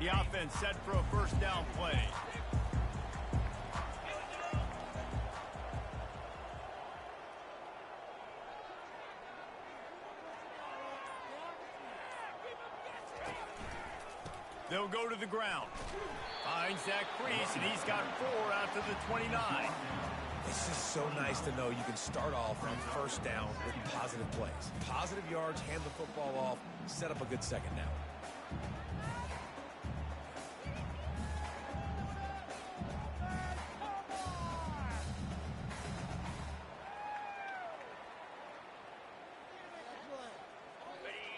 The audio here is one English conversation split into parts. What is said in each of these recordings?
the offense set for a first down play. They'll go to the ground. Finds that crease, and he's got 4 out to the 29. It's just so nice to know you can start off on first down with positive plays. Positive yards, hand the football off, set up a good second down.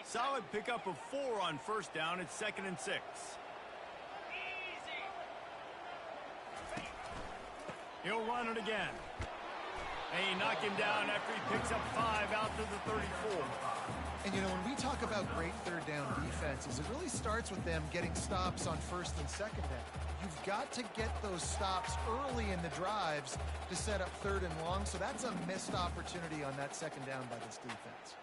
Solid pickup of 4 on first down. It's 2nd and 6. He'll run it again. And he knocked him down after he picks up 5 out to the 34. And, you know, when we talk about great third down defenses, it really starts with them getting stops on first and second down. You've got to get those stops early in the drives to set up 3rd and long, so that's a missed opportunity on that second down by this defense.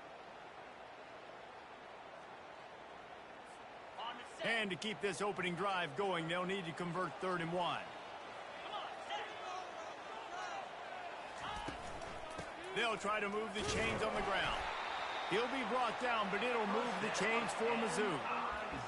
And to keep this opening drive going, they'll need to convert 3rd and 1. They'll try to move the chains on the ground. He'll be brought down, but it'll move the chains for Mizzou.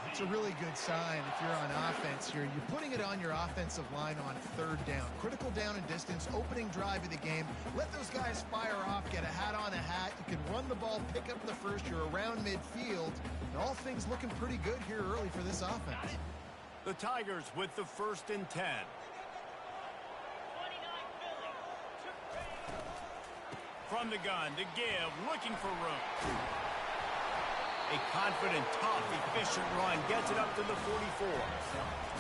It's a really good sign if you're on offense here. You're putting it on your offensive line on 3rd down. Critical down and distance, opening drive of the game. Let those guys fire off, get a hat on a hat. You can run the ball, pick up the first. You're around midfield. And all things looking pretty good here early for this offense. The Tigers with the 1st and 10. From the gun to give, looking for room. A confident, tough, efficient run gets it up to the 44.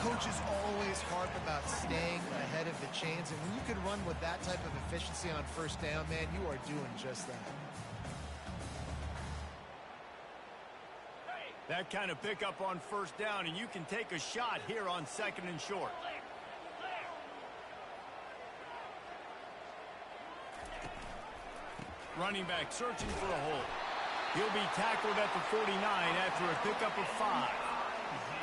Coaches always harp about staying ahead of the chains, and when you can run with that type of efficiency on first down, man, you are doing just that. That kind of pickup on first down, and you can take a shot here on 2nd and short. Running back searching for a hole. He'll be tackled at the 49 after a pickup of 5.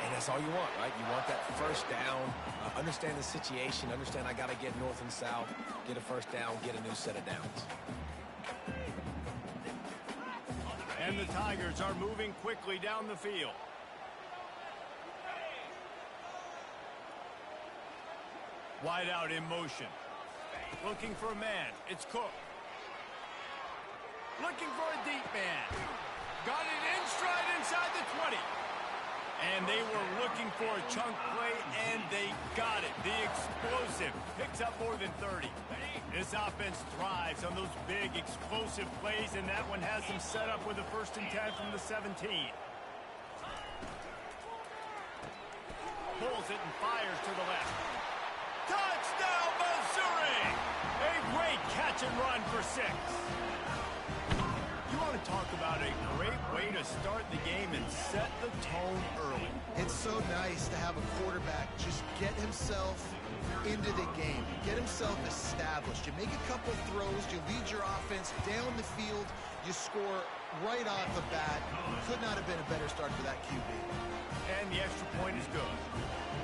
And that's all you want, right? You want that first down, understand the situation, understand I got to get north and south, get a first down, get a new set of downs. And the Tigers are moving quickly down the field. Wide out in motion. Looking for a man. It's Cook. Looking for a deep man. Got it in stride inside the 20. And they were looking for a chunk play, and they got it. The explosive picks up more than 30. This offense thrives on those big, explosive plays, and that one has them set up with a 1st and 10 from the 17. Pulls it and fires to the left. Touchdown, Missouri! A great catch and run for 6. You want to talk about a great way to start the game and set the tone early. It's so nice to have a quarterback just get himself into the game, get himself established. You make a couple throws, you lead your offense down the field, you score right off the bat. Could not have been a better start for that QB. And the extra point is good.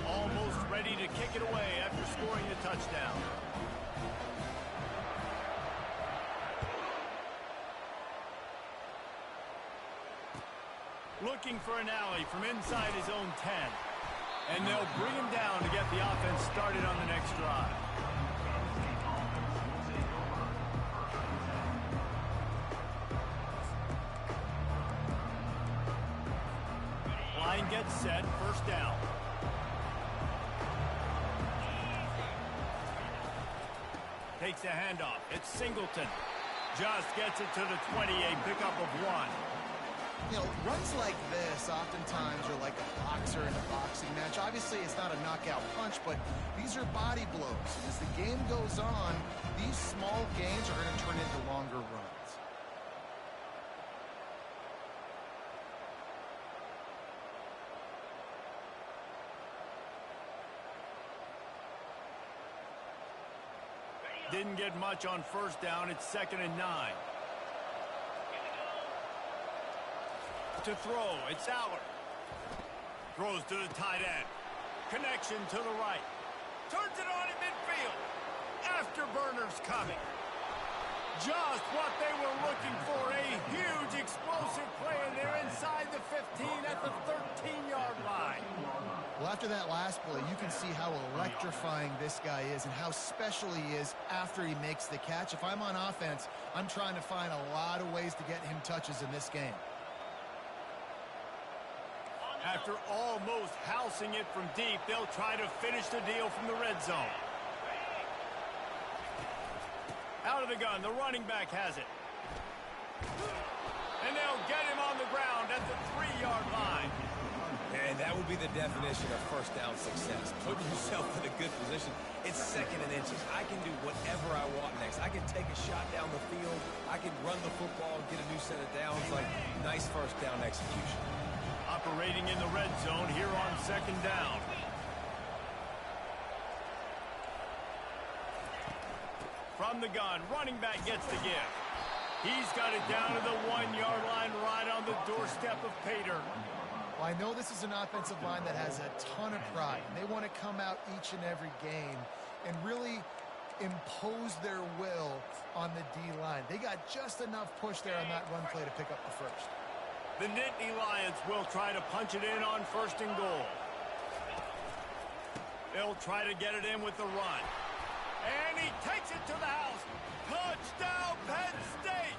Almost ready to kick it away after scoring the touchdown. Looking for an alley from inside his own 10. And they'll bring him down to get the offense started on the next drive. Line gets set, first down. Takes the handoff. It's Singleton. Just gets it to the 20, a pickup of 1. You know, runs like this oftentimes are like a boxer in a boxing match. Obviously, it's not a knockout punch, but these are body blows. And as the game goes on, these small gains are going to turn into longer runs. Didn't get much on first down. It's 2nd and 9. To throw, it's Allard. Throws to the tight end. Connection to the right. Turns it on in midfield. Afterburners coming. Just what they were looking for. A huge explosive play, and they're inside the 15 at the 13-yard line. Well, after that last play, you can see how electrifying this guy is and how special he is after he makes the catch. If I'm on offense, I'm trying to find a lot of ways to get him touches in this game. After almost housing it from deep, they'll try to finish the deal from the red zone. Out of the gun, the running back has it. And they'll get him on the ground at the 3-yard line. And that would be the definition of first down success. Putting yourself in a good position. It's second and inches. I can do whatever I want next. I can take a shot down the field. I can run the football and get a new set of downs. Like, nice first down execution. Operating in the red zone here on second down. From the gun, running back gets the gift. He's got it down to the 1-yard line right on the doorstep of Pater. Well, I know this is an offensive line that has a ton of pride. They want to come out each and every game and really impose their will on the D-line. They got just enough push there on that run play to pick up the first. The Nittany Lions will try to punch it in on first and goal. They'll try to get it in with the run. And he takes it to the house. Touchdown, Penn State!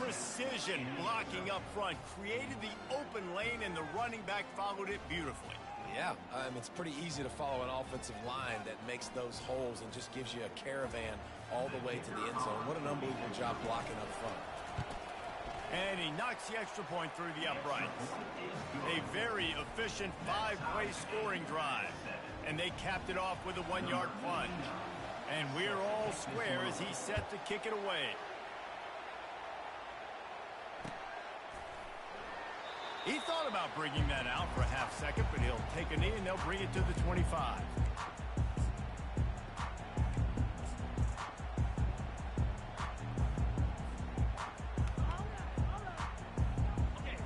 Precision blocking up front created the open lane, and the running back followed it beautifully. Yeah, it's pretty easy to follow an offensive line that makes those holes and just gives you a caravan all the way to the end zone. What an unbelievable job blocking up front. And he knocks the extra point through the uprights. A very efficient 5-play scoring drive. And they capped it off with a 1-yard plunge. And we're all square as he's set to kick it away. He thought about bringing that out for a half second, but he'll take a knee and they'll bring it to the 25.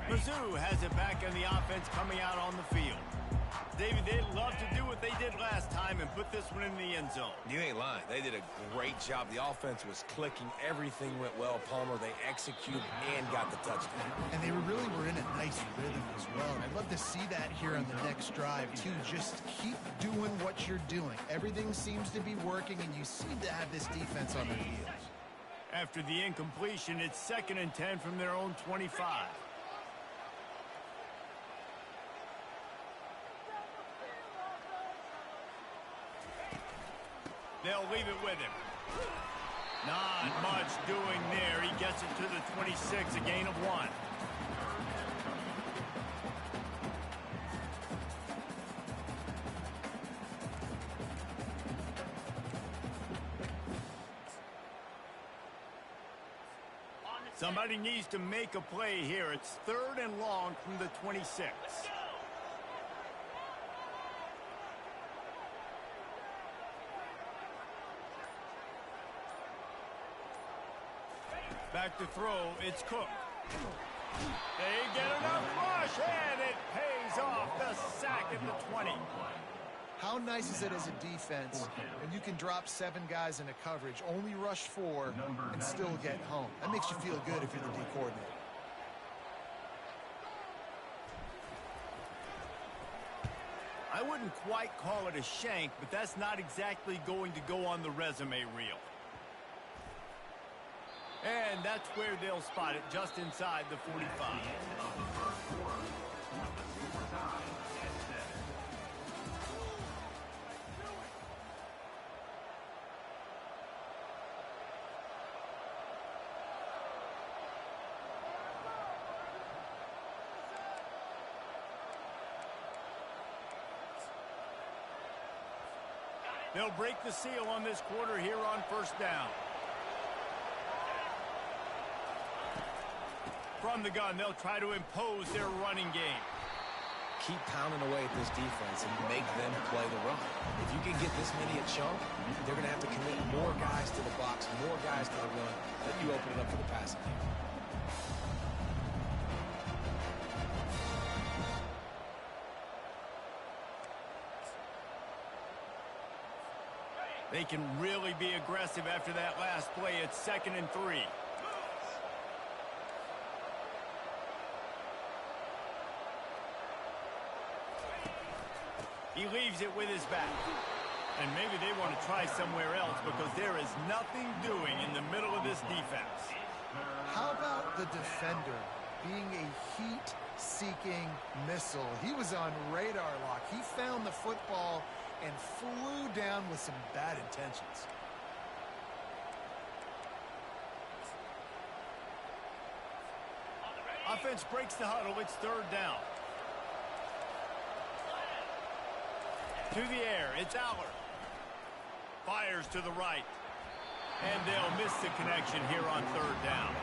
Mizzou has it back on the offense coming out on the field. David, they'd love to do what they did last time and put this one in the end zone. You ain't lying. They did a great job. The offense was clicking. Everything went well. Palmer, they executed and got the touchdown. And they really were in a nice rhythm as well. And I'd love to see that here on the next drive, too. Just keep doing what you're doing. Everything seems to be working, and you seem to have this defense on their heels. After the incompletion, it's 2nd and 10 from their own 25. They'll leave it with him. Not much doing there. He gets it to the 26, a gain of 1. Somebody needs to make a play here. It's 3rd and long from the 26. Back to throw, it's Cook. They get enough rush, and it pays off. The sack at the 20. How nice is it as a defense when you can drop 7 guys into coverage, only rush 4, and still get home? That makes you feel good if you're the D coordinator. I wouldn't quite call it a shank, but that's not exactly going to go on the resume reel. And that's where they'll spot it, just inside the 45. They'll break the seal on this quarter here on first down. From the gun, they'll try to impose their running game. Keep pounding away at this defense and make them play the run. If you can get this many a chunk, they're going to have to commit more guys to the box, more guys to the run, let you open it up for the passing game. They can really be aggressive after that last play. It's 2nd and 3. He leaves it with his back. And maybe they want to try somewhere else because there is nothing doing in the middle of this defense. How about the defender being a heat-seeking missile? He was on radar lock. He found the football and flew down with some bad intentions. Offense breaks the huddle. It's 3rd down. To the air, it's Aller. Fires to the right. And they'll miss the connection here on 3rd down.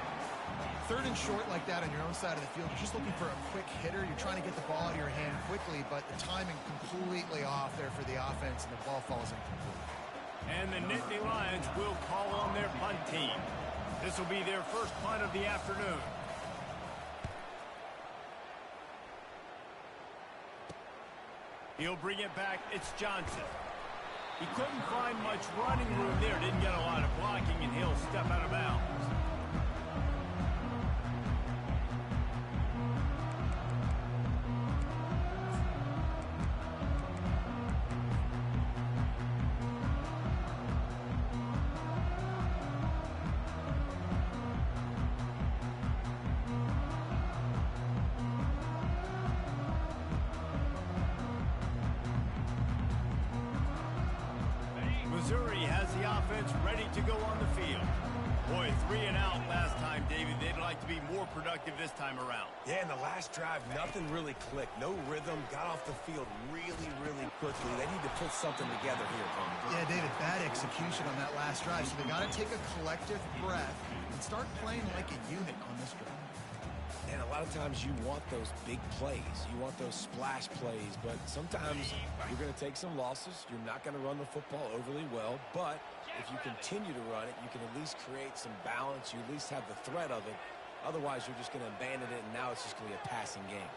3rd and short like that on your own side of the field. You're just looking for a quick hitter. You're trying to get the ball out of your hand quickly, but the timing completely off there for the offense, and the ball falls incomplete. And the Nittany Lions will call on their punt team. This will be their first punt of the afternoon. He'll bring it back. It's Johnson. He couldn't find much running room there. Didn't get a lot of blocking, and he'll step out of bounds. Missouri has the offense ready to go on the field. Boy, 3 and out last time, David. They'd like to be more productive this time around. Yeah, in the last drive, nothing really clicked. No rhythm. Got off the field really, really quickly. They need to put something together here, Penn. Yeah, David, bad execution on that last drive. So they got to take a collective breath and start playing like a unit on this drive. And a lot of times you want those big plays. You want those splash plays. But sometimes you're going to take some losses. You're not going to run the football overly well. But if you continue to run it, you can at least create some balance. You at least have the threat of it. Otherwise, you're just going to abandon it, and now it's just going to be a passing game.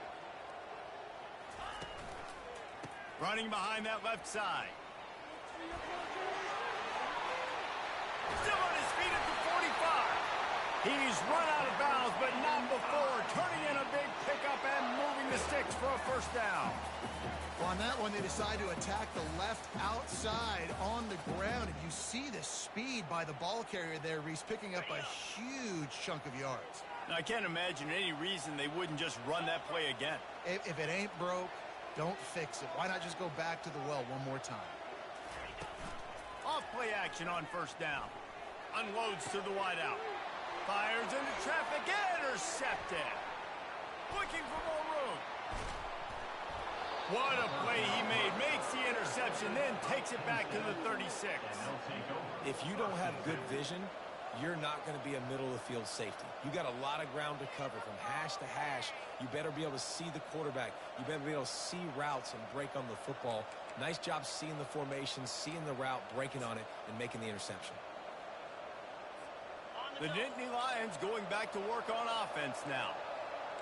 Running behind that left side. Still on his feet at the 45. He's run out of bounds, but not before. Turning in a big pickup and moving the sticks for a 1st down. Well, on that one, they decide to attack the left outside on the ground. And you see the speed by the ball carrier there, Reese, picking up a huge chunk of yards. Now, I can't imagine any reason they wouldn't just run that play again. If it ain't broke, don't fix it. Why not just go back to the well one more time? Off play action on 1st down. Unloads to the wideout. Fires into traffic. Intercepted. Looking for more room. What a play he made. Makes the interception, then takes it back to the 36. If you don't have good vision, you're not going to be a middle-of-the-field safety. You got a lot of ground to cover from hash to hash. You better be able to see the quarterback. You better be able to see routes and break on the football. Nice job seeing the formation, seeing the route, breaking on it, and making the interception. The Nittany Lions going back to work on offense now.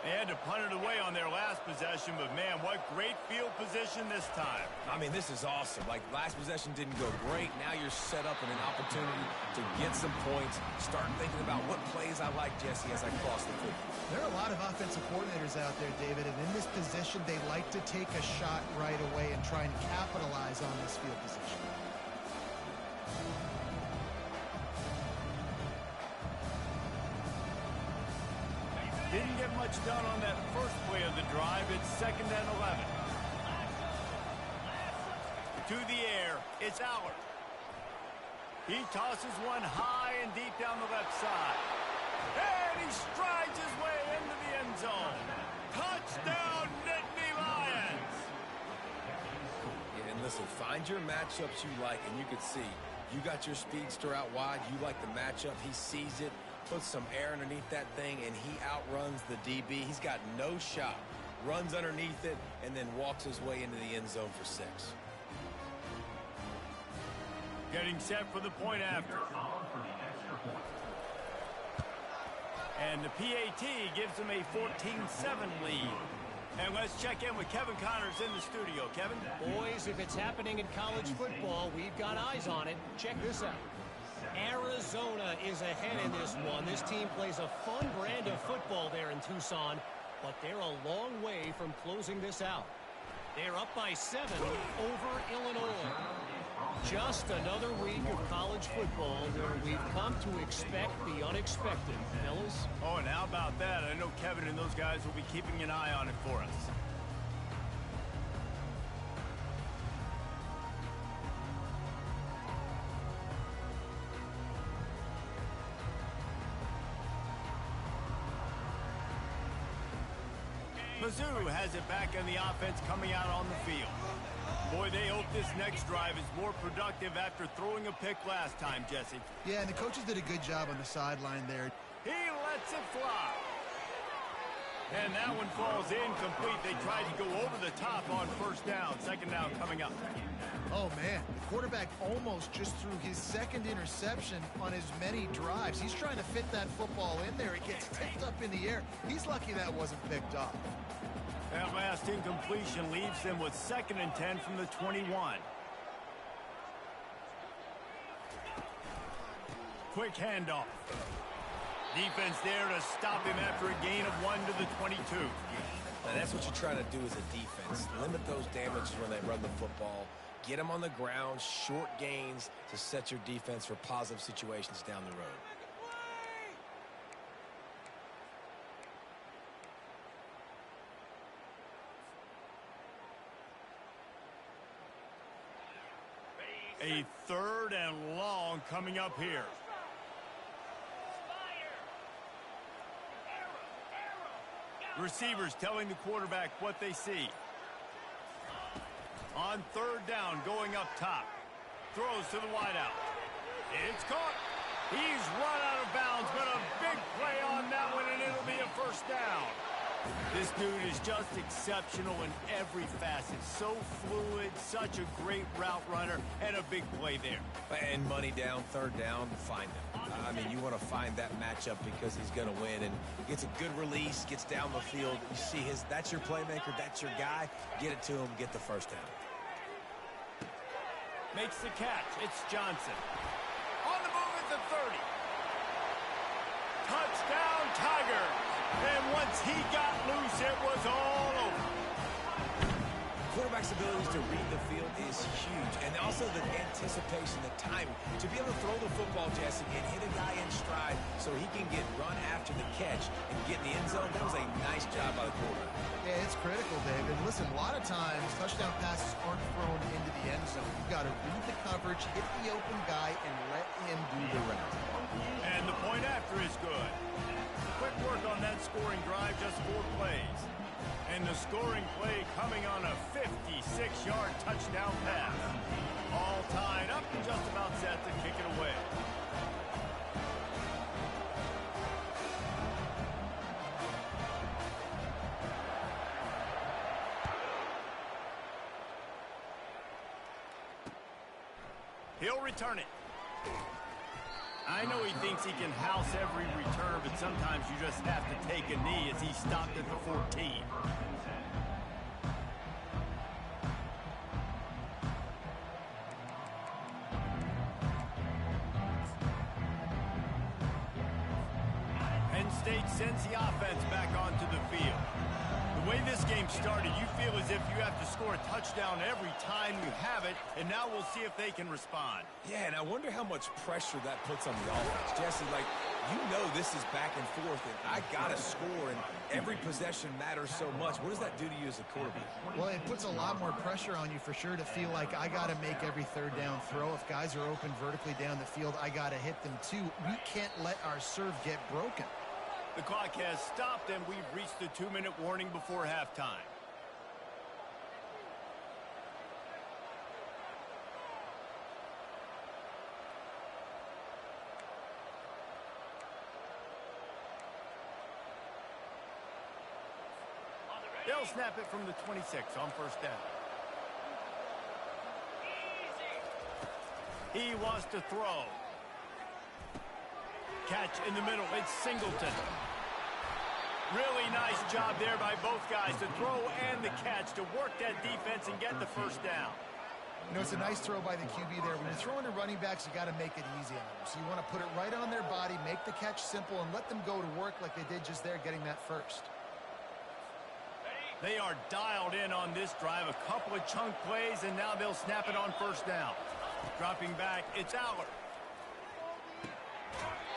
They had to punt it away on their last possession, but man, what great field position this time. I mean, this is awesome. Like, last possession didn't go great. Now you're set up in an opportunity to get some points. Start thinking about what plays I like, Jesse, as I cross the field. There are a lot of offensive coordinators out there, David, and in this position, they like to take a shot right away and try and capitalize on this field position. Didn't get much done on that first play of the drive. It's 2nd and 11. To the air, it's Aller. He tosses one high and deep down the left side. And he strides his way into the end zone. Touchdown, Nittany Lions! Yeah, and listen, find your matchups you like, and you can see. You got your speedster out wide. You like the matchup. He sees it. Puts some air underneath that thing, and he outruns the DB. He's got no shot. Runs underneath it, and then walks his way into the end zone for 6. Getting set for the point after. And the PAT gives them a 14-7 lead. And let's check in with Kevin Connors in the studio. Kevin? Boys, if it's happening in college football, we've got eyes on it. Check this out. Arizona is ahead in this one. This team plays a fun brand of football there in Tucson, but they're a long way from closing this out. They're up by 7 over Illinois. Just another week of college football where we've come to expect the unexpected, fellas. Oh, and how about that? I know Kevin and those guys will be keeping an eye on it for us. Mizzou has it back in the offense coming out on the field. Boy, they hope this next drive is more productive after throwing a pick last time, Jesse. Yeah, and the coaches did a good job on the sideline there. He lets it fly. And that one falls incomplete. They tried to go over the top on first down. Second down coming up. Oh, man, the quarterback almost just threw his second interception on as many drives. He's trying to fit that football in there. It gets tipped up in the air. He's lucky that wasn't picked up. That last incompletion leaves them with 2nd and 10 from the 21. Quick handoff. Defense there to stop him after a gain of 1 to the 22. Now that's what you're trying to do as a defense. Limit those damages when they run the football. Get them on the ground, short gains to set your defense for positive situations down the road. A 3rd and long coming up here. Receivers telling the quarterback what they see. On 3rd down, going up top. Throws to the wideout. It's caught. He's run out of bounds, but a big play on that one, and it'll be a first down. This dude is just exceptional in every facet. So fluid, such a great route runner, and a big play there. And money down, 3rd down, find him. I mean, you want to find that matchup because he's going to win, and gets a good release, gets down the field. You see that's your playmaker, that's your guy. Get it to him, get the first down. Makes the catch. It's Johnson. On the move at the 30. Touchdown, Tigers. And once he got loose, it was all over. Quarterback's abilities to read the field is huge. And also the anticipation, the timing. To be able to throw the football, Jesse, and hit a guy in stride so he can get run after the catch and get in the end zone, that was a nice job by the quarterback. Yeah, it's critical, David. Listen, a lot of times touchdown passes aren't thrown into the end zone. You've got to read the coverage, hit the open guy, and let him do the rest. And the point after is good. Quick work on that scoring drive, just 4 plays. And the scoring play coming on a 56-yard touchdown pass. All tied up and just about set to kick it away. He'll return it. I know he thinks he can house every return, but sometimes you just have to take a knee as he stopped at the 14. Penn State sends the offense back onto the field. The way this game started, you feel as if you have to score a touchdown every time you have it, and now we'll see if they can respond. Yeah, and I wonder how much pressure that puts on the offense. Jesse, like, you know this is back and forth, and I got to score, and every possession matters so much. What does that do to you as a quarterback? Well, it puts a lot more pressure on you for sure to feel like I got to make every 3rd down throw. If guys are open vertically down the field, I got to hit them too. We can't let our serve get broken. The clock has stopped, and we've reached the 2-minute warning before halftime. They'll snap it from the 26 on first down. He wants to throw. Catch in the middle. It's Singleton. Really nice job there by both guys, the throw and the catch, to work that defense and get the first down. You know, it's a nice throw by the QB there. When you're throwing to running backs, you got to make it easy on them. So you want to put it right on their body, make the catch simple, and let them go to work like they did just there, getting that first. They are dialed in on this drive. A couple of chunk plays, and now they'll snap it on first down. Dropping back, it's Aller.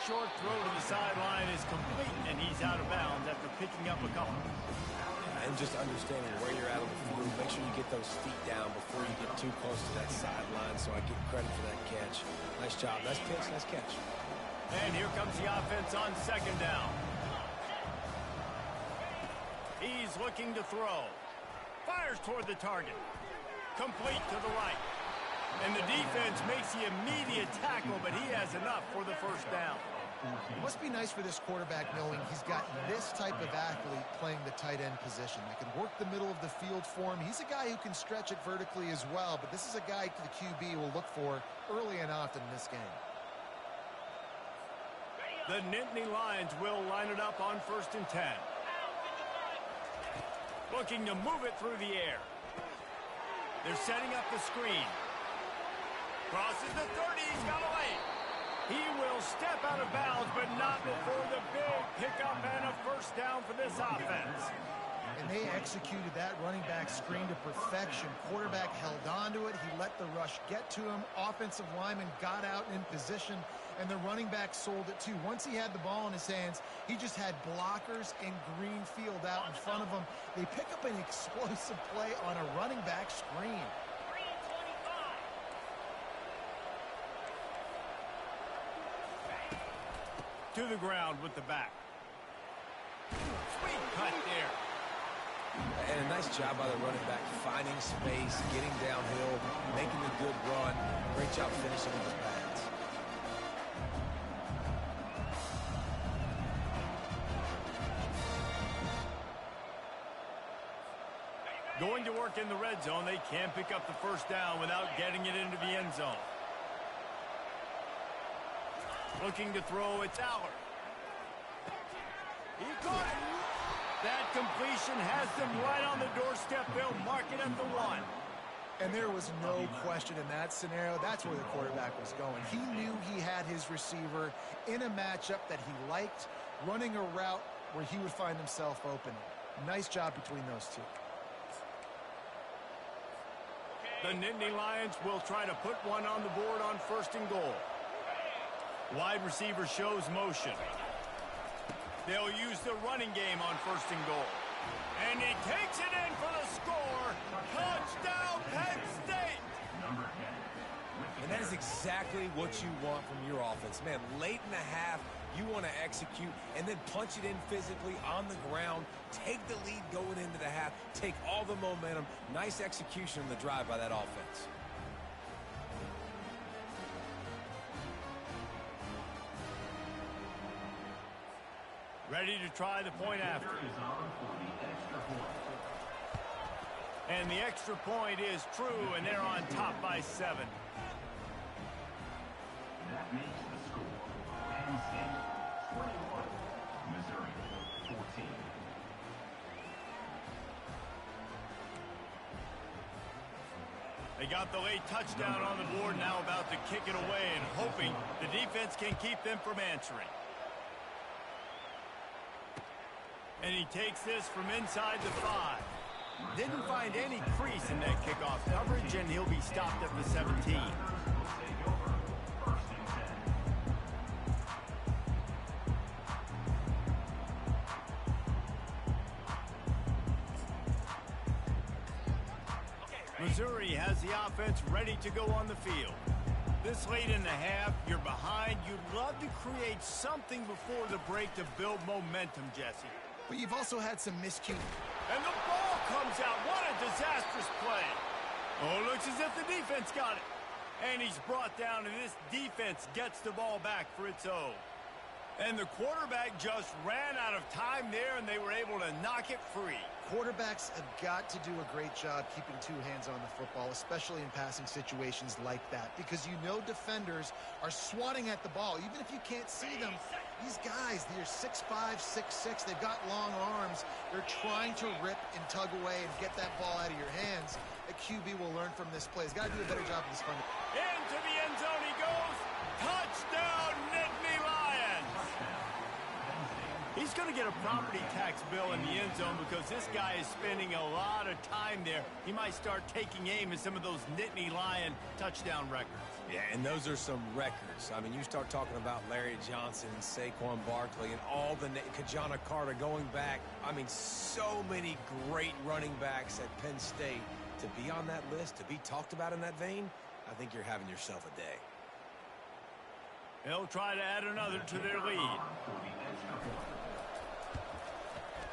Short throw to the sideline is complete, and he's out of bounds after picking up a couple. And just understanding where you're at on the field, make sure you get those feet down before you get too close to that sideline, so I get credit for that catch. Nice job. Nice pitch, nice catch. And here comes the offense on second down. He's looking to throw. Fires toward the target. Complete to the right. And the defense makes the immediate tackle, but he has enough for the first down. It must be nice for this quarterback knowing he's got this type of athlete playing the tight end position. That can work the middle of the field for him. He's a guy who can stretch it vertically as well, but this is a guy the QB will look for early and often in this game. The Nittany Lions will line it up on 1st and 10. Looking to move it through the air. They're setting up the screen. Crosses the 30, he's got away. He will step out of bounds, but not before the big pickup and a first down for this offense. And they executed that running back screen to perfection. Quarterback held on to it. He let the rush get to him. Offensive lineman got out in position, and the running back sold it too. Once he had the ball in his hands, he just had blockers and green field out in front of him. They pick up an explosive play on a running back screen. To the ground with the back. Sweet cut there. And a nice job by the running back, finding space, getting downhill, making a good run. Great job finishing with his pads. Going to work in the red zone. They can pick up the first down without getting it into the end zone. Looking to throw, it's Aller. He caught it. That completion has them right on the doorstep. They'll mark it at the 1. And there was no question in that scenario. That's where the quarterback was going. He knew he had his receiver in a matchup that he liked, running a route where he would find himself open. Nice job between those two. The Nittany Lions will try to put one on the board on 1st and goal. Wide receiver shows motion. They'll use the running game on 1st and goal. And he takes it in for the score. Touchdown, Penn State! And that is exactly what you want from your offense. Man, late in the half, you want to execute and then punch it in physically on the ground. Take the lead going into the half. Take all the momentum. Nice execution on the drive by that offense. Ready to try the point after. And the extra point is true, and they're on top by 7. That makes the score Penn State 21, Missouri 14. They got the late touchdown on the board, now about to kick it away and hoping the defense can keep them from answering. And he takes this from inside the 5. Didn't find any crease in that kickoff coverage, and he'll be stopped at the 17. Missouri has the offense ready to go on the field. This late in the half, you're behind. You'd love to create something before the break to build momentum, Jesse. But you've also had some miscue. And the ball comes out. What a disastrous play. Oh, looks as if the defense got it. And he's brought down, and this defense gets the ball back for its own. And the quarterback just ran out of time there, and they were able to knock it free. Quarterbacks have got to do a great job keeping two hands on the football, especially in passing situations like that, because you know defenders are swatting at the ball. Even if you can't see them, These guys, they're 6'5", 6'6", they've got long arms. They're trying to rip and tug away and get that ball out of your hands. The QB will learn from this play. He's got to do a better job of this fun. Into the end zone he goes. Touchdown, Nittany Lions. He's going to get a property tax bill in the end zone because this guy is spending a lot of time there. He might start taking aim at some of those Nittany Lion touchdown records. Yeah, and those are some records. I mean, you start talking about Larry Johnson and Saquon Barkley and all the Kajana Carter going back. I mean, so many great running backs at Penn State. To be on that list, to be talked about in that vein, I think you're having yourself a day. They'll try to add another to their lead.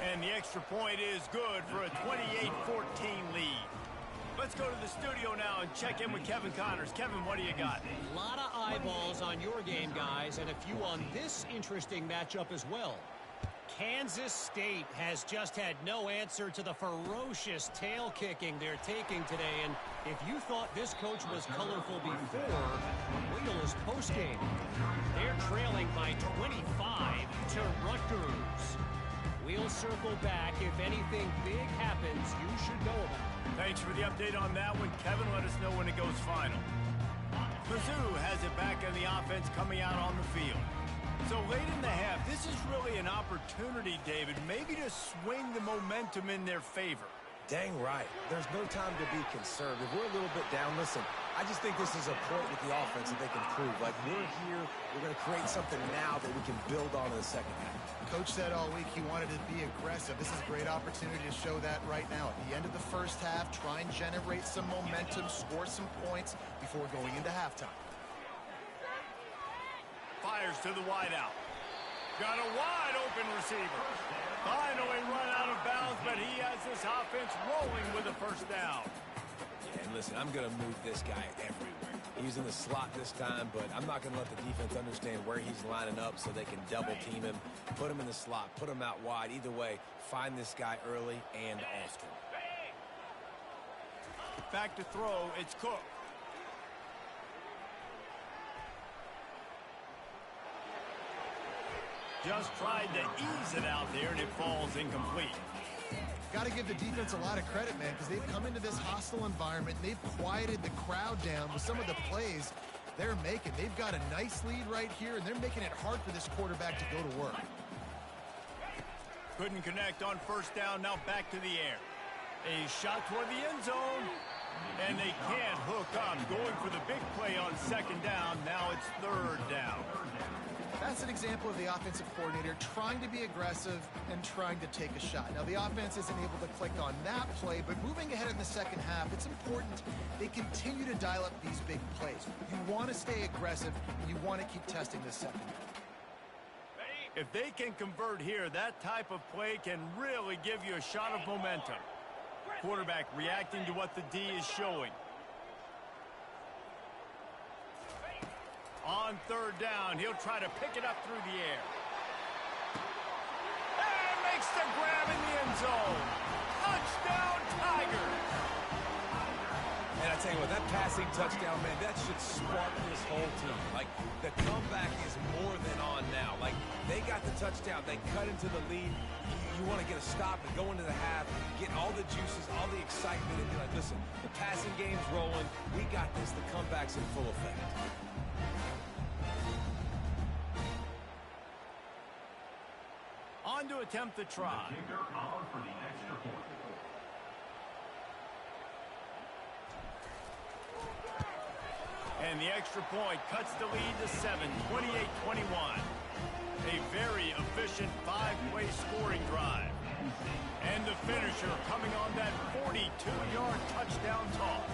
And the extra point is good for a 28-14 lead. Let's go to the studio now and check in with Kevin Connors. Kevin, what do you got? A lot of eyeballs on your game, guys, and a few on this interesting matchup as well. Kansas State has just had no answer to the ferocious tail kicking they're taking today. And if you thought this coach was colorful before, wait till his postgame. They're trailing by 25 to Rutgers. We'll circle back. If anything big happens, you should know about it. Thanks for the update on that one. Kevin, let us know when it goes final. Mizzou has it back in the offense coming out on the field. So late in the half, this is really an opportunity, David, maybe to swing the momentum in their favor. Dang right. There's no time to be concerned. If we're a little bit down, listen, I just think this is a point with the offense that they can prove. Like, we're here, we're going to create something now that we can build on in the second half. Coach said all week he wanted to be aggressive. This is a great opportunity to show that right now. At the end of the first half, try and generate some momentum, score some points before going into halftime. Fires to the wideout. Got a wide open receiver. Finally run out of bounds, but he has this offense rolling with a first down. Yeah, and listen, I'm going to move this guy everywhere. He's in the slot this time, but I'm not going to let the defense understand where he's lining up so they can double team him, put him in the slot, put him out wide. Either way, find this guy early and often. Back to throw, it's Cook. Just tried to ease it out there, and it falls incomplete. Got to give the defense a lot of credit, man, because they've come into this hostile environment. And they've quieted the crowd down with some of the plays they're making. They've got a nice lead right here, and they're making it hard for this quarterback to go to work. Couldn't connect on first down. Now back to the air. A shot toward the end zone, and they can't hook up. Going for the big play on second down. Now it's third down. That's an example of the offensive coordinator trying to be aggressive and trying to take a shot. Now, the offense isn't able to click on that play, but moving ahead in the second half, it's important they continue to dial up these big plays. You want to stay aggressive, and you want to keep testing this second half. If they can convert here, that type of play can really give you a shot of momentum. Quarterback reacting to what the D is showing. On third down, he'll try to pick it up through the air. And makes the grab in the end zone. Touchdown, Tigers! And I tell you what, that passing touchdown, man, that should spark this whole team. Like, the comeback is more than on now. Like, they got the touchdown. They cut into the lead. You want to get a stop and go into the half, get all the juices, all the excitement, and be like, listen, the passing game's rolling. We got this. The comeback's in full effect. On to attempt the try. And the extra point cuts the lead to 7, 28-21. A very efficient five-play scoring drive. And the finisher coming on that 42-yard touchdown toss.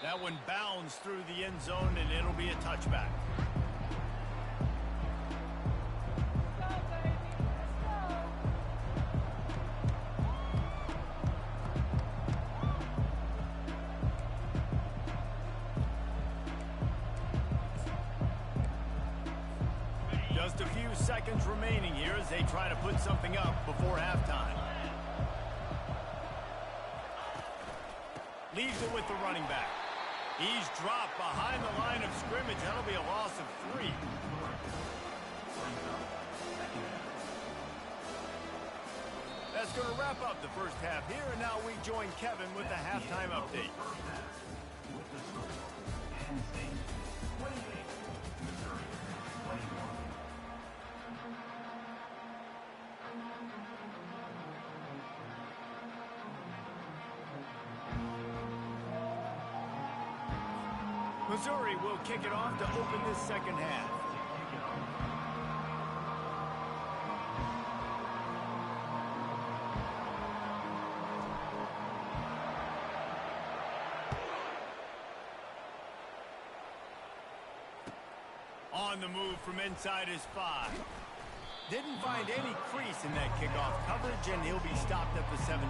That one bounds through the end zone, and it'll be a touchback. Just a few seconds remaining here as they try to put something up before halftime. Leaves it with the running back. He's dropped behind the line of scrimmage. That'll be a loss of 3. That's going to wrap up the first half here, and now we join Kevin with the halftime update. With the score, Penn State 28, Missouri 21. Missouri will kick it off to open this second half. On the move from inside his 5. Didn't find any crease in that kickoff coverage, and he'll be stopped at the 17.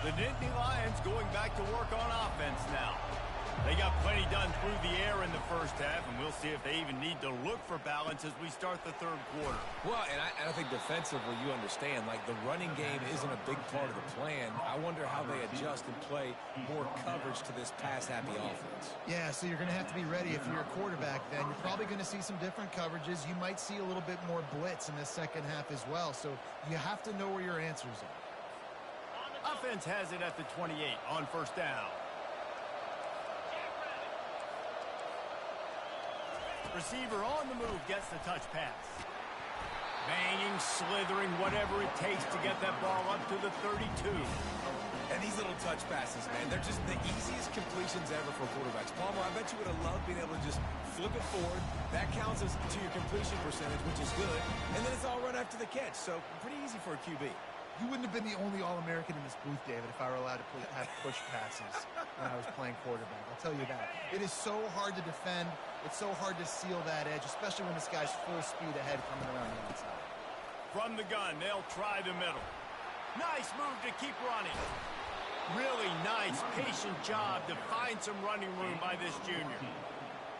The Nittany Lions going back to work on offense now. They got plenty done through the air in the first half, and we'll see if they even need to look for balance as we start the third quarter. Well, and I think defensively, you understand, like the running game isn't a big part of the plan. I wonder how they adjust and play more coverage to this pass-happy offense. Yeah, so you're going to have to be ready if you're a quarterback then. You're probably going to see some different coverages. You might see a little bit more blitz in the second half as well, so you have to know where your answers are. Offense has it at the 28 on first down. Receiver on the move gets the touch pass. Banging, slithering, whatever it takes to get that ball up to the 32. And these little touch passes, man, they're just the easiest completions ever for quarterbacks. Palmer, I bet you would have loved being able to just flip it forward. That counts as to your completion percentage, which is good. And then it's all run after the catch, so pretty easy for a QB. You wouldn't have been the only All-American in this booth, David, if I were allowed to have push passes when I was playing quarterback. I'll tell you that. It is so hard to defend. It's so hard to seal that edge, especially when this guy's full speed ahead coming around the outside. From the gun, they'll try the middle. Nice move to keep running. Really nice, patient job to find some running room by this junior.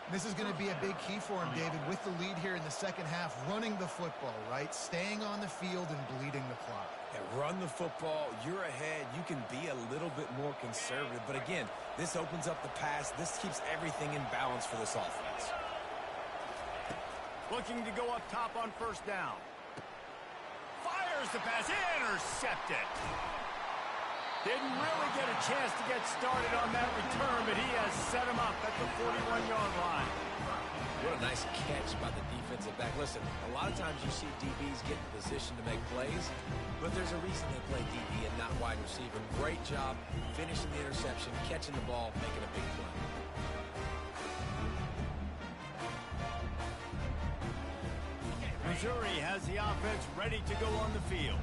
This is going to be a big key for him, David, with the lead here in the second half, running the football, right? Staying on the field and bleeding the clock. Yeah, run the football. You're ahead. You can be a little bit more conservative. But again, this opens up the pass. This keeps everything in balance for this offense. Looking to go up top on first down. Fires the pass. Intercepted. Didn't really get a chance to get started on that return, but he has set him up at the 41-yard line. What a nice catch by the defensive back. Listen, a lot of times you see DBs get in position to make plays, but there's a reason they play DB and not wide receiver. Great job finishing the interception, catching the ball, making a big play. Missouri has the offense ready to go on the field.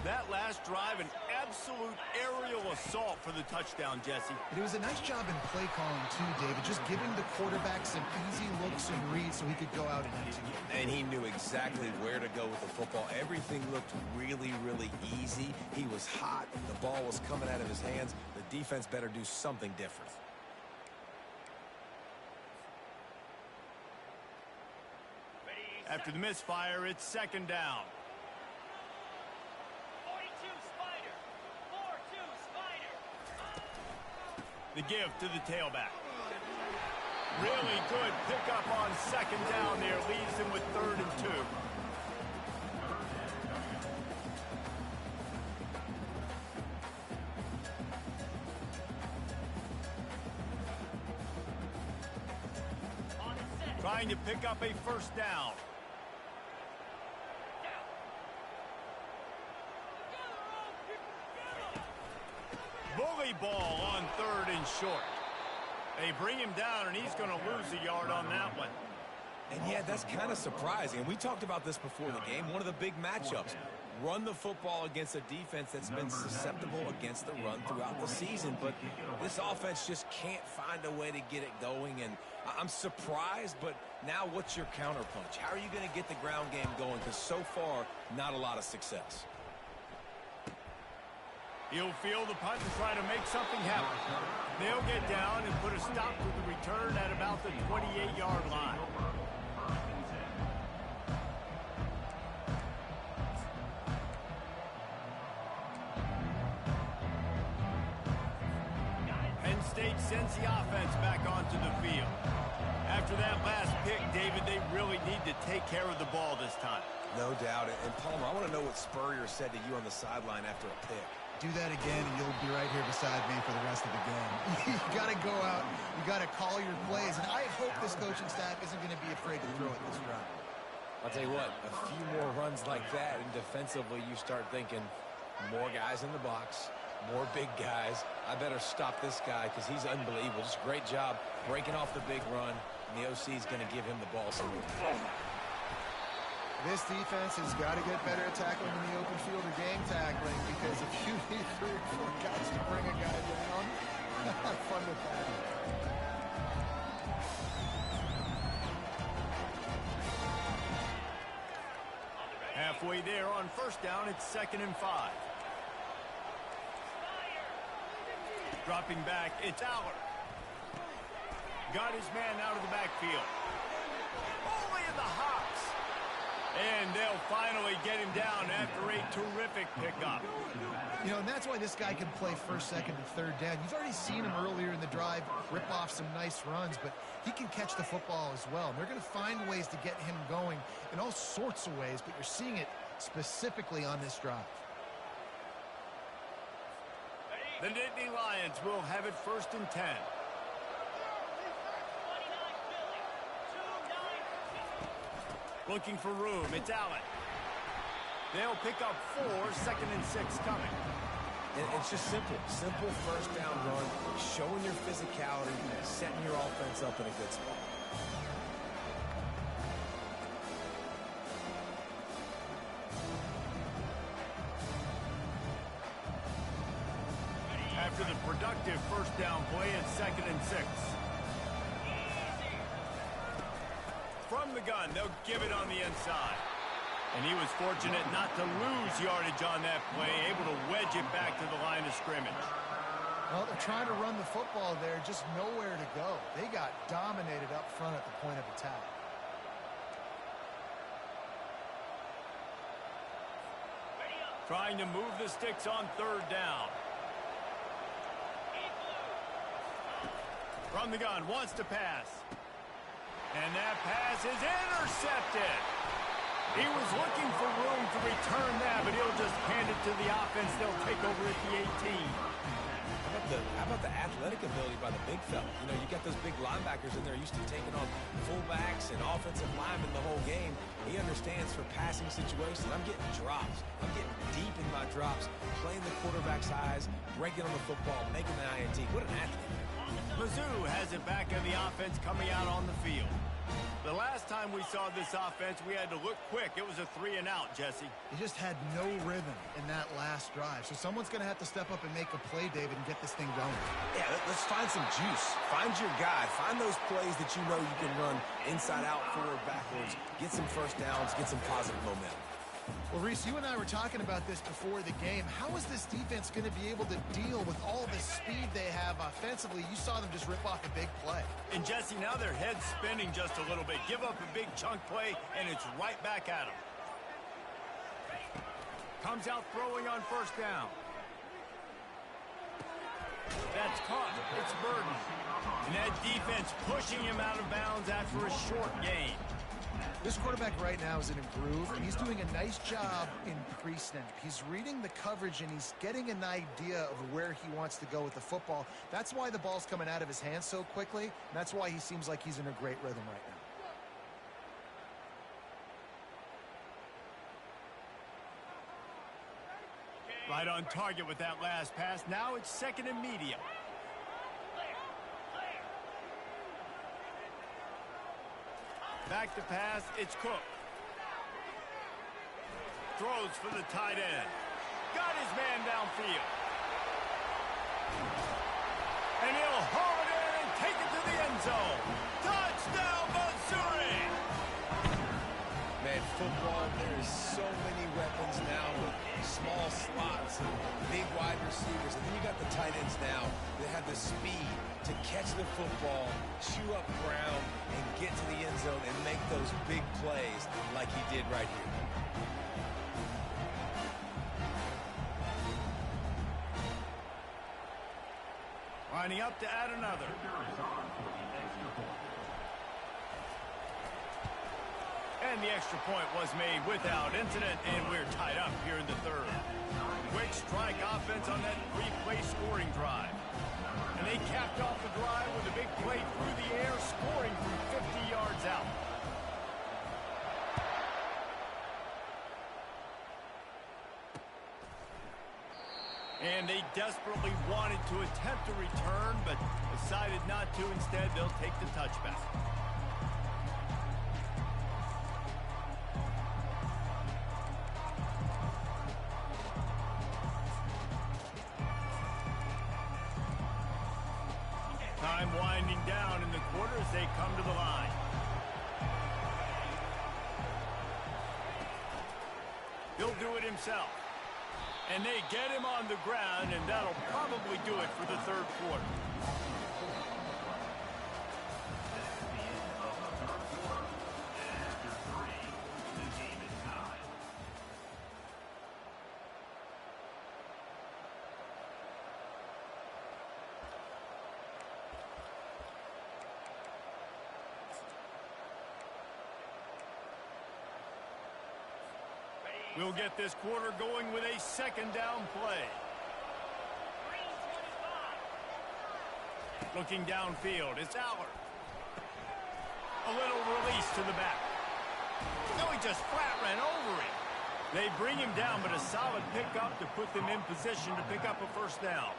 That last drive, an absolute aerial assault for the touchdown, Jesse. It was a nice job in play calling, too, David, just giving the quarterback some easy looks and reads so he could go out and execute. And he knew exactly where to go with the football. Everything looked really, really easy. He was hot. The ball was coming out of his hands. The defense better do something different. After the misfire, it's second down. 42 Spider. 4-2 Spider. The give to the tailback. Really good pickup on second down there. Leaves him with 3rd and 2. Trying to pick up a first down. Bully ball on 3rd and short. They bring him down, and he's going to lose a yard on that one. And yeah, that's kind of surprising. We talked about this before the game. One of the big matchups. run the football against a defense that's been susceptible against the run throughout the season. But this offense just can't find a way to get it going, and I'm surprised, but now what's your counterpunch? How are you going to get the ground game going? Because so far, not a lot of success. He'll field the punt and try to make something happen. They'll get down and put a stop to the return at about the 28-yard line. Penn State sends the offense back onto the field. After that last pick, David, they really need to take care of the ball this time. No doubt. And Palmer, I want to know what Spurrier said to you on the sideline after a pick. Do that again, and you'll be right here beside me for the rest of the game. You got to go out. You got to call your plays. And I hope this coaching staff isn't going to be afraid to throw it this drive. I'll tell you what, a few more runs like that, and defensively you start thinking more guys in the box, more big guys. I better stop this guy because he's unbelievable. Just a great job breaking off the big run, and the OC is going to give him the ball some more. This defense has got to get better at tackling in the open field or game tackling, because if you need 3 or 4 guys to bring a guy down, have fun with that. Halfway there on first down, it's 2nd and 5. Dropping back, it's Aller. Got his man out of the backfield. Only in the hops. And they'll finally get him down after a terrific pickup. You know, and that's why this guy can play first, second, and third down. You've already seen him earlier in the drive rip off some nice runs, but he can catch the football as well. And they're going to find ways to get him going in all sorts of ways, but you're seeing it specifically on this drive. The Nittany Lions will have it 1st and 10. Looking for room, it's Allen. They'll pick up 4, 2nd and 6 coming. And it's just simple first down run, showing your physicality, setting your offense up in a good spot. After the productive first down play, it's 2nd and 6. From the gun, they'll give it on the inside. And he was fortunate not to lose yardage on that play, able to wedge it back to the line of scrimmage. Well, they're trying to run the football there, just nowhere to go. They got dominated up front at the point of attack. Trying to move the sticks on 3rd down. From the gun, wants to pass. And that pass is intercepted. He was looking for room to return that, but he'll just hand it to the offense. They'll take over at the 18. How about the athletic ability by the big fella? You know, you got those big linebackers in there used to taking on fullbacks and offensive linemen the whole game. He understands for passing situations. I'm getting drops. I'm getting deep in my drops, playing the quarterback's eyes, breaking on the football, making the INT. What an athlete. Mizzou has it back in the offense coming out on the field. The last time we saw this offense, we had to look quick. It was a 3-and-out, Jesse. He just had no rhythm in that last drive. So someone's going to have to step up and make a play, David, and get this thing going. Yeah, let's find some juice. Find your guy. Find those plays that you know you can run inside out, forward, backwards. Get some first downs. Get some positive momentum. Well, Reese, you and I were talking about this before the game. How is this defense going to be able to deal with all the speed they have offensively? You saw them just rip off a big play. And, Jesse, now their head's spinning just a little bit. Give up a big chunk play, and it's right back at them. Comes out throwing on first down. That's caught. It's Burden. And that defense pushing him out of bounds after a short gain. This quarterback right now is in a groove, and he's doing a nice job in pre-snap. He's reading the coverage, and he's getting an idea of where he wants to go with the football. That's why the ball's coming out of his hands so quickly, and that's why he seems like he's in a great rhythm right now. Right on target with that last pass. Now it's 2nd and medium. Back to pass, it's Cook. throws for the tight end. Got his man downfield. And he'll haul it in and take it to the end zone. Touchdown, Missouri! Man, football, there is so many weapons now with small slots and big wide receivers. And then you got the tight ends now that have the speed to catch the football, chew up ground, and get to the end zone and make those big plays like he did right here. Lining up to add another. And the extra point was made without incident, and we're tied up here in the third. Quick strike offense on that three-play scoring drive. And they capped off the drive with a big play through the air, scoring from 50 yards out. And they desperately wanted to attempt a return, but decided not to. Instead, they'll take the touchback. Time winding down in the quarter as they come to the line. He'll do it himself. And they get him on the ground, and that'll probably do it for the third quarter. We'll get this quarter going with a second down play. Looking downfield, it's Aller. A little release to the back. No, he just flat ran over him. They bring him down, but a solid pickup to put them in position to pick up a first down.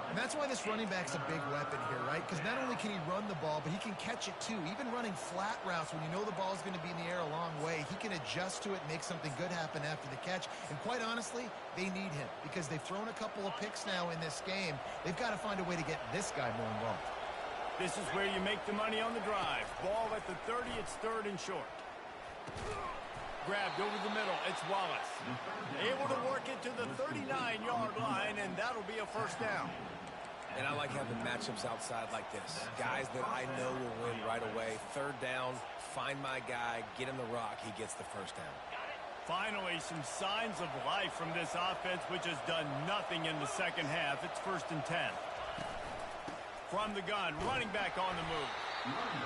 And that's why this running back's a big weapon here, right? Because not only can he run the ball, but he can catch it too. Even running flat routes when you know the ball's going to be in the air a long way, he can adjust to it and make something good happen after the catch. And quite honestly, they need him because they've thrown a couple of picks now in this game. They've got to find a way to get this guy more involved. This is where you make the money on the drive. Ball at the 30, it's third and short. Grabbed over the middle, it's Wallace. Able to work it to the 39-yard line, and that'll be a first down. And I like having matchups outside like this. Guys that I know will win right away. Third down, find my guy, get him the rock, he gets the first down. Finally, some signs of life from this offense, which has done nothing in the second half. It's 1st and 10. From the gun, running back on the move.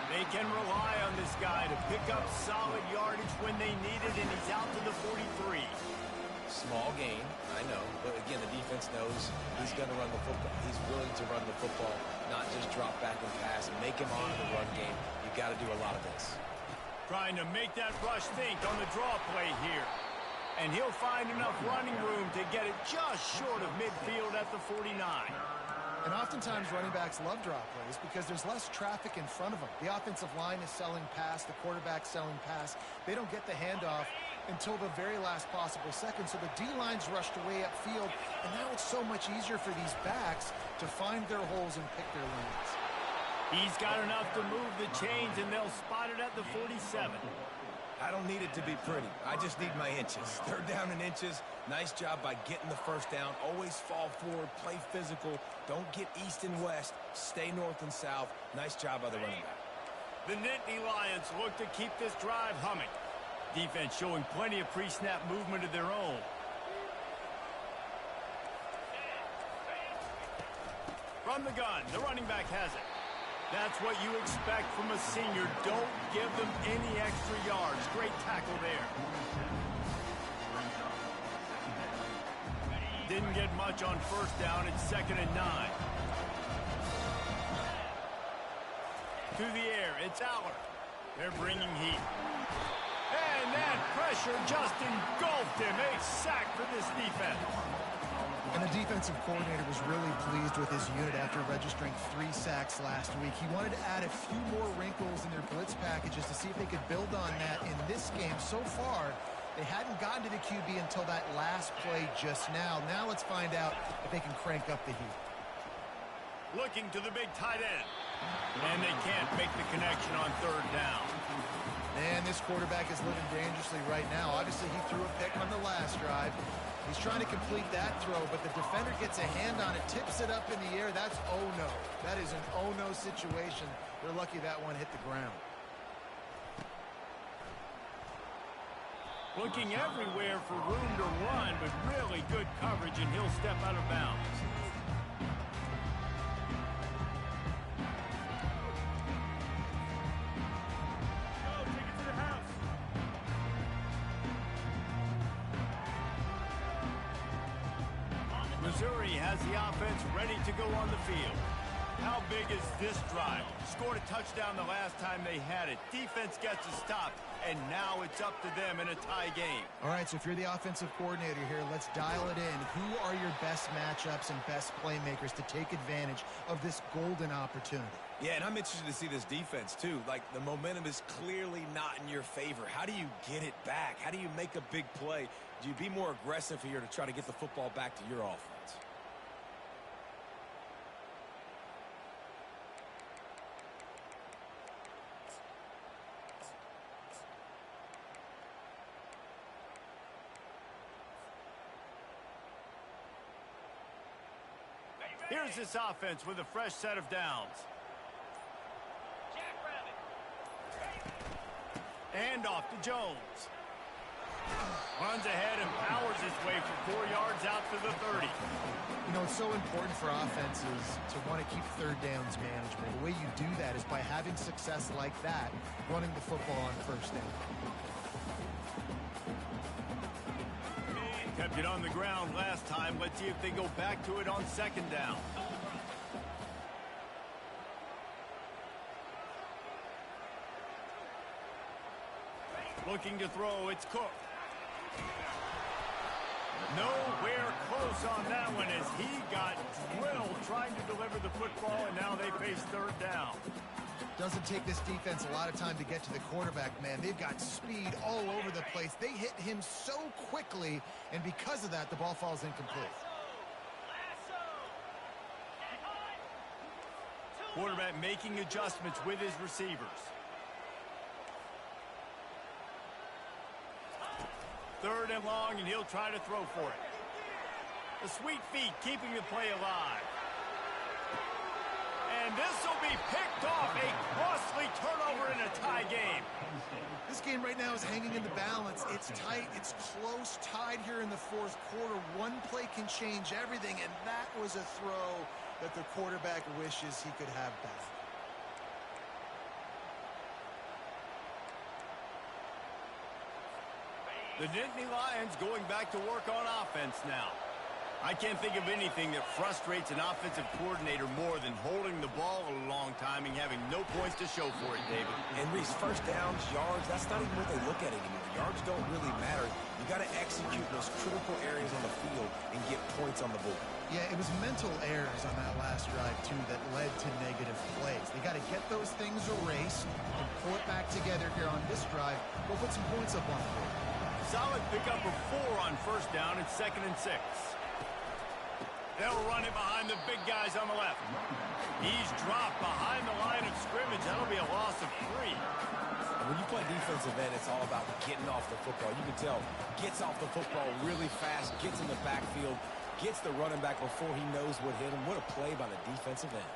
They can rely on this guy to pick up solid yardage when they need it, and he's out to the 43. Small gain, I know, but again, the defense knows he's going to run the football. He's willing to run the football, not just drop back and pass and make him on the run game. You've got to do a lot of this. Trying to make that rush think on the draw play here. And he'll find enough running room to get it just short of midfield at the 49. And oftentimes running backs love drop plays because there's less traffic in front of them. The offensive line is selling pass, the quarterback's selling pass. They don't get the handoff until the very last possible second. So the D-line's rushed away upfield, and now it's so much easier for these backs to find their holes and pick their lanes. He's got enough to move the chains, and they'll spot it at the 47. I don't need it to be pretty. I just need my inches. Third down in inches. Nice job by getting the first down. Always fall forward, play physical. Don't get east and west. Stay north and south. Nice job by the running back. The Nittany Lions look to keep this drive humming. Defense showing plenty of pre-snap movement of their own. From the gun, the running back has it. That's what you expect from a senior. Don't give them any extra yards. Great tackle there. Didn't get much on first down. It's 2nd and 9. Through the air, it's Aller. They're bringing heat. And that pressure just engulfed him. A sack for this defense. And the defensive coordinator was really pleased with his unit after registering 3 sacks last week. He wanted to add a few more wrinkles in their blitz packages to see if they could build on that in this game. So far, They hadn't gotten to the QB until that last play just now. Now let's find out if they can crank up the heat. Looking to the big tight end. And they can't make the connection on third down. Man, this quarterback is living dangerously right now. Obviously, he threw a pick on the last drive. He's trying to complete that throw, but the defender gets a hand on it, tips it up in the air. That's oh-no. That is an oh-no situation. They're lucky that one hit the ground. Looking everywhere for room to run, but really good coverage, and he'll step out of bounds. Missouri has the offense ready to go on the field. How big is this drive? Scored a touchdown the last time they had it. Defense gets a stop, and now it's up to them in a tie game. All right, so if you're the offensive coordinator here, let's dial it in. Who are your best matchups and best playmakers to take advantage of this golden opportunity? Yeah, and I'm interested to see this defense, too. Like, the momentum is clearly not in your favor. How do you get it back? How do you make a big play? Do you be more aggressive here to try to get the football back to your offense? Here's this offense with a fresh set of downs. And off to Jones. Runs ahead and powers his way for 4 yards out to the 30. You know, it's so important for offenses to want to keep third downs manageable. The way you do that is by having success like that, running the football on first down. Kept it on the ground last time. Let's see if they go back to it on second down. Looking to throw, it's Cook. Nowhere close on that one as he got drilled trying to deliver the football, and now they face third down. Doesn't take this defense a lot of time to get to the quarterback, man. They've got speed all over the place. They hit him so quickly, and because of that, the ball falls incomplete. Quarterback making adjustments with his receivers. Third and long, and he'll try to throw for it. The sweet feet keeping the play alive. And this will be picked off. A costly turnover in a tie game. This game right now is hanging in the balance. It's tight. It's close. Tied here in the fourth quarter. One play can change everything, and that was a throw that the quarterback wishes he could have back. The Nittany Lions going back to work on offense now. I can't think of anything that frustrates an offensive coordinator more than holding the ball a long time and having no points to show for it, David. And Reese, first downs, yards, that's not even what they look at anymore. Yards don't really matter. You got to execute those critical areas on the field and get points on the board. Yeah, it was mental errors on that last drive, too, that led to negative plays. They got to get those things erased and pull it back together here on this drive. We'll put some points up on the board. Solid pickup of 4 on first down and 2nd and 6. They'll run it behind the big guys on the left. He's dropped behind the line of scrimmage. That'll be a loss of 3. When you play defensive end, it's all about getting off the football. You can tell, gets off the football really fast, gets in the backfield, gets the running back before he knows what hit him. What a play by the defensive end.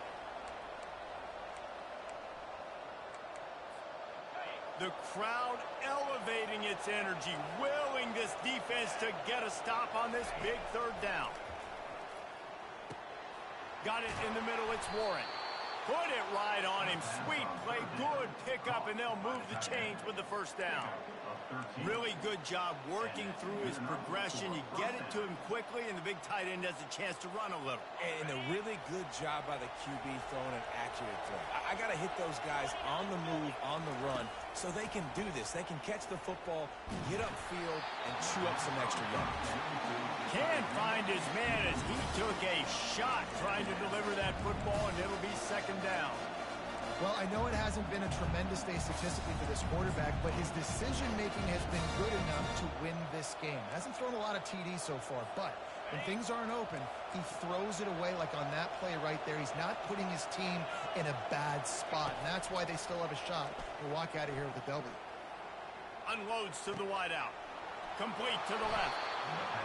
The crowd elevating its energy, willing this defense to get a stop on this big third down. Got it in the middle, it's Warren. Put it right on him. Sweet play, good pickup, and they'll move the chains with the first down. Really good job working through his progression. You get it to him quickly, and the big tight end has a chance to run a little. And a really good job by the QB throwing an accurate throw. I got to hit those guys on the move, on the run, so they can do this. They can catch the football, get upfield, and chew up some extra yards. Can't find his man as he took a shot trying to deliver that football, and it'll be second down. Well, I know it hasn't been a tremendous day statistically for this quarterback, but his decision-making has been good enough to win this game. Hasn't thrown a lot of TDs so far, but when things aren't open, he throws it away like on that play right there. He's not putting his team in a bad spot, and that's why they still have a shot to walk out of here with a W. Unloads to the wideout. Complete to the left.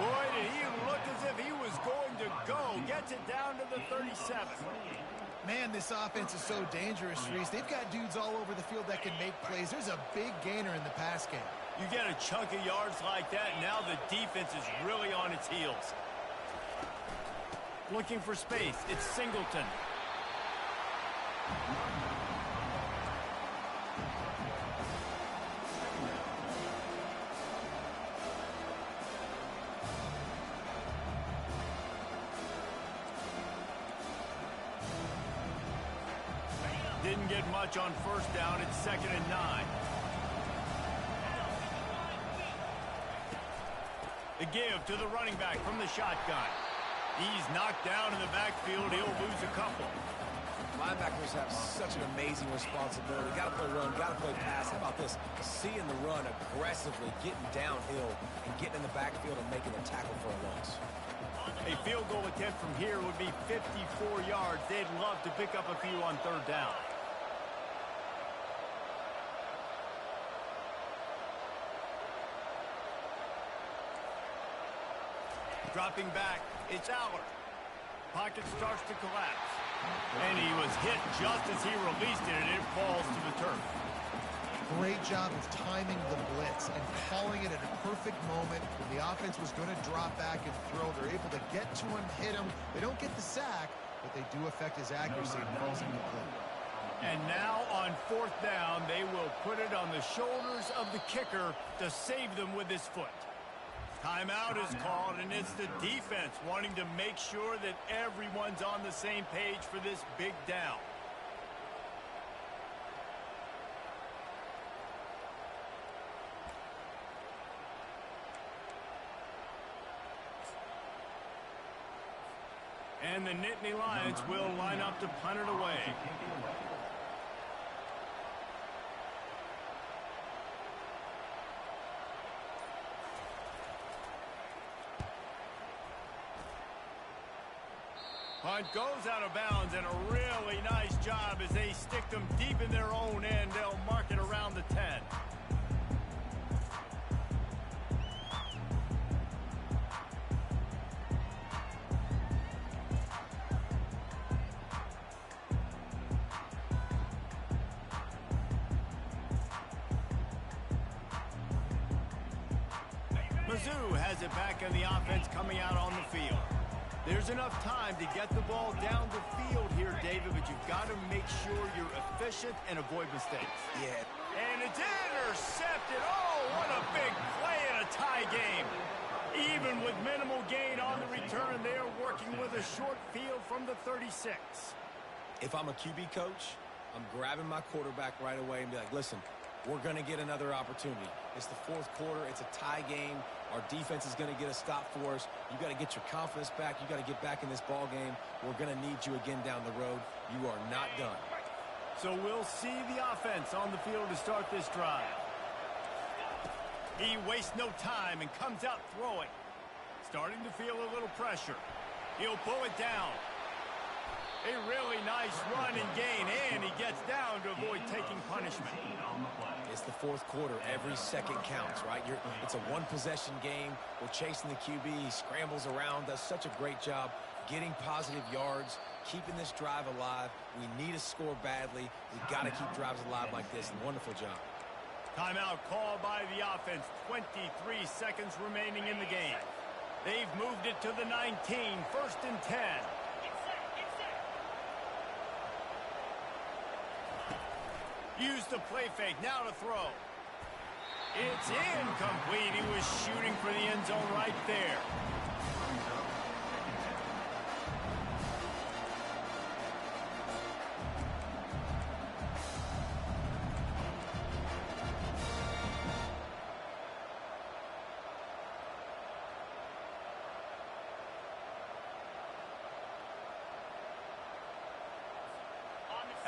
Boy, did he look as if he was going to go. Gets it down to the 37. Man, this offense is so dangerous, Reese. They've got dudes all over the field that can make plays. There's a big gainer in the pass game. You get a chunk of yards like that, now the defense is really on its heels. Looking for space. It's Singleton. Didn't get much on first down. It's 2nd and 9. The give to the running back from the shotgun. He's knocked down in the backfield. He'll lose a couple. Linebackers have such an amazing responsibility. Got to play run, got to play pass. How about this? Seeing the run aggressively, getting downhill, and getting in the backfield and making a tackle for a loss. A field goal attempt from here would be 54 yards. They'd love to pick up a few on 3rd down. Dropping back, it's Aller. Pocket starts to collapse. And he was hit just as he released it, and it falls to the turf. Great job of timing the blitz and calling it at a perfect moment when the offense was going to drop back and throw. They're able to get to him, hit him. They don't get the sack, but they do affect his accuracy and falls incomplete. And now on 4th down, they will put it on the shoulders of the kicker to save them with his foot. Timeout is called, and it's the defense wanting to make sure that everyone's on the same page for this big down. And the Nittany Lions will line up to punt it away. Punt goes out of bounds, and a really nice job as they stick them deep in their own end. They'll mark it around the 10. Mizzou has it back in the offense coming out on the field. There's enough time to get the ball down the field here, David, but you've got to make sure you're efficient and avoid mistakes. Yeah. And it's intercepted. Oh, what a big play in a tie game. Even with minimal gain on the return, they are working with a short field from the 36. If I'm a QB coach, I'm grabbing my quarterback right away and be like, listen, we're going to get another opportunity. It's the 4th quarter. It's a tie game. Our defense is going to get a stop for us. You got to get your confidence back. You got to get back in this ball game. We're going to need you again down the road. You are not done. So we'll see the offense on the field to start this drive. He wastes no time and comes out throwing. Starting to feel a little pressure. He'll pull it down. A really nice run and gain, and he gets down to avoid taking punishment. It's the 4th quarter. Every second counts, right? It's a one-possession game. We're chasing the QB. He scrambles around, does such a great job getting positive yards, keeping this drive alive. We need to score badly. We've got to keep drives alive like this. Wonderful job. Timeout called by the offense. 23 seconds remaining in the game. They've moved it to the 19. 1st and 10. Use the play fake, now to throw. It's incomplete. He was shooting for the end zone right there.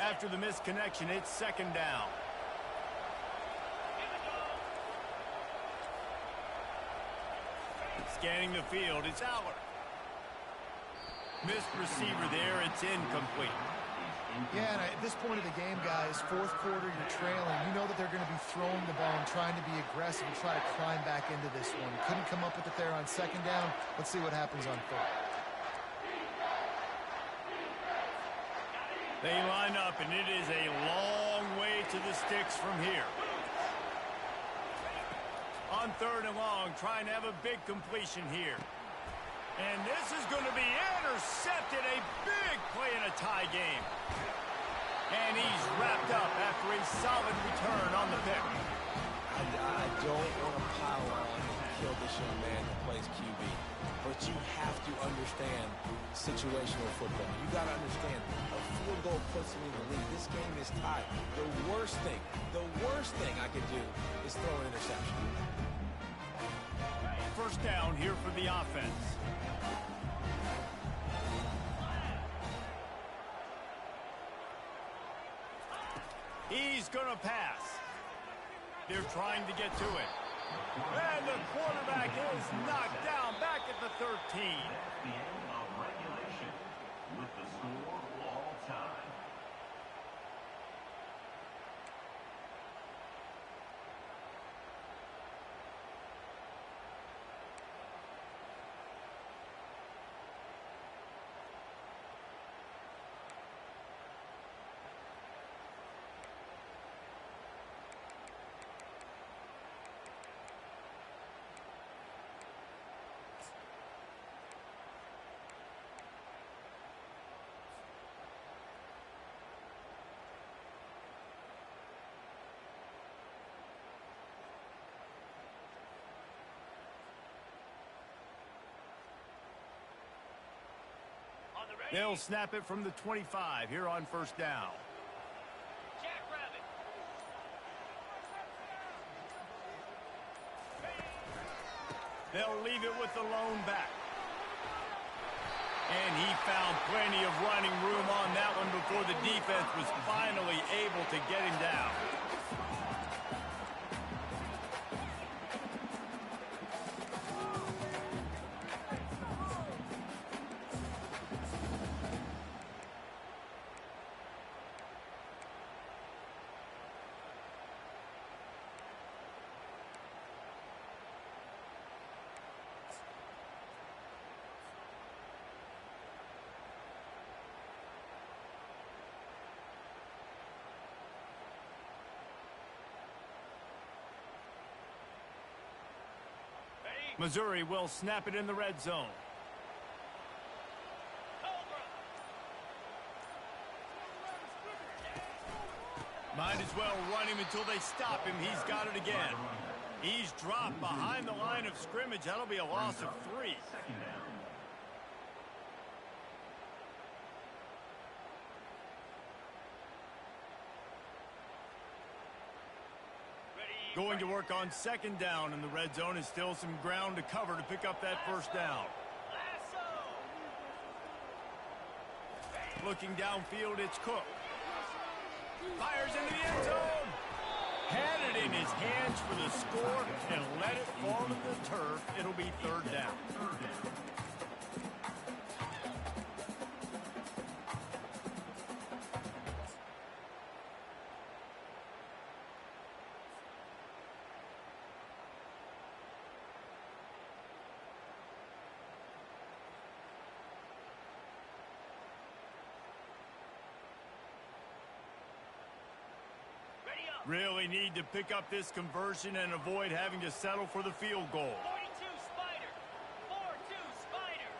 At After the missed connection, it's second down. Scanning the field, it's Aller. Missed receiver there, it's incomplete. Yeah, and at this point of the game, guys, fourth quarter, you're trailing. You know that they're going to be throwing the ball and trying to be aggressive and try to climb back into this one. Couldn't come up with it there on second down. Let's see what happens on third. They line up, and it is a long way to the sticks from here. On third and long, trying to have a big completion here. And this is going to be intercepted. A big play in a tie game. And he's wrapped up after a solid return on the pick. I don't want to pile on and kill this young man that plays QB. But you have to understand situational football. You got to understand a field goal puts me in the lead. This game is tied. The worst thing I could do is throw an interception. First down here for the offense. He's going to pass. They're trying to get to it. And the quarterback is knocked down back at the 13. The end of regulation with the score all time. They'll snap it from the 25 here on first down. Jackrabbit. They'll leave it with the lone back. And he found plenty of running room on that one before the defense was finally able to get him down. Missouri will snap it in the red zone. Might as well run him until they stop him. He's got it again. He's dropped behind the line of scrimmage. That'll be a loss of 3. Second down. Going to work on second down in the red zone is still some ground to cover to pick up that first down. Looking downfield, it's Cook. Fires into the end zone. Had it in his hands for the score and let it fall to the turf. It'll be third down. Really need to pick up this conversion and avoid having to settle for the field goal. 42 Spider. 4-2 Spider.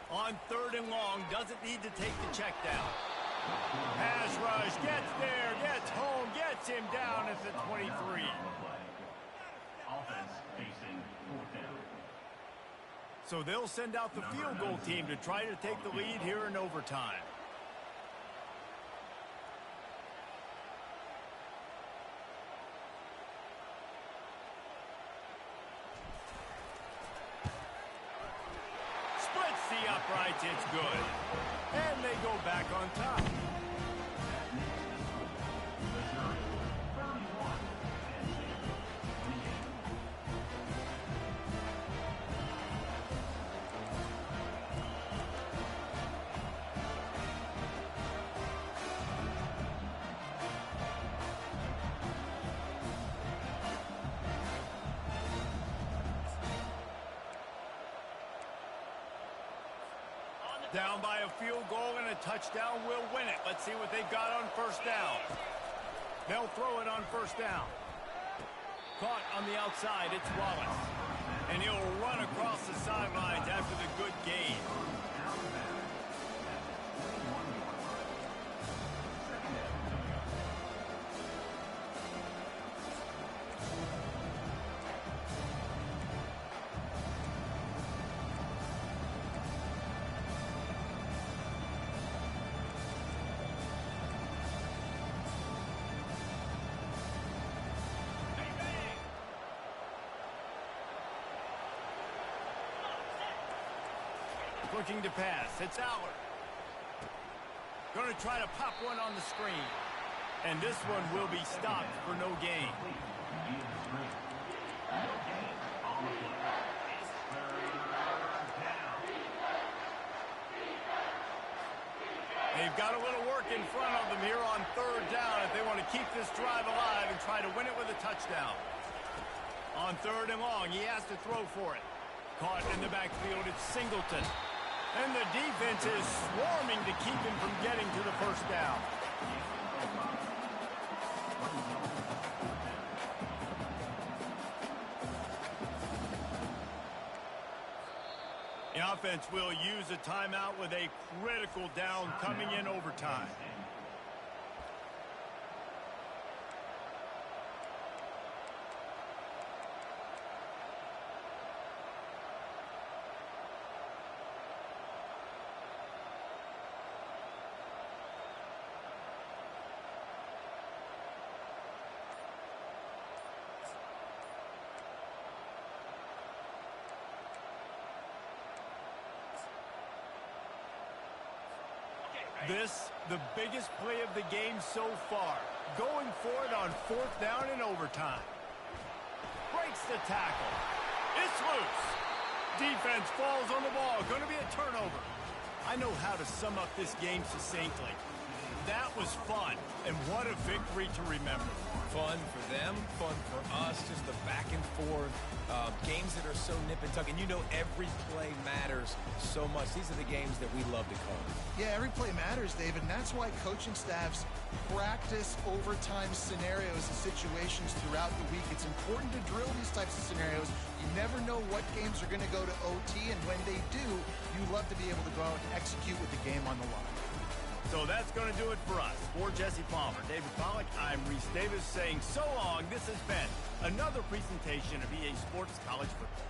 On third and long, doesn't need to take the check down. Pass rush, gets there, gets home, gets him down at the 23. Offense facing fourth down. So they'll send out the field goal team to try to take the lead here in overtime. Split uprights, it's good. And they go back on top. Down by a field goal and a touchdown will win it. Let's see what they've got on first down. They'll throw it on first down. Caught on the outside, it's Wallace. And he'll run across the sidelines after the good gain. Looking to pass. It's Allard. Going to try to pop one on the screen. And this one will be stopped for no gain. They've got a little work in front of them here on third down if they want to keep this drive alive and try to win it with a touchdown. On third and long, he has to throw for it. Caught in the backfield, it's Singleton. And the defense is swarming to keep him from getting to the first down. The offense will use a timeout with a critical down coming in overtime. This, the biggest play of the game so far. Going for it on fourth down in overtime. Breaks the tackle. It's loose. Defense falls on the ball. Going to be a turnover. I know how to sum up this game succinctly. That was fun, and what a victory to remember. Fun for them, fun for us, just the back and forth, games that are so nip and tuck, and you know every play matters so much. These are the games that we love to cover. Yeah, every play matters, David, and that's why coaching staffs practice overtime scenarios and situations throughout the week. It's important to drill these types of scenarios. You never know what games are going to go to OT, and when they do, you love to be able to go out and execute with the game on the line. So that's going to do it for us. For Jesse Palmer, David Pollack, I'm Reese Davis saying so long. This has been another presentation of EA Sports College Football.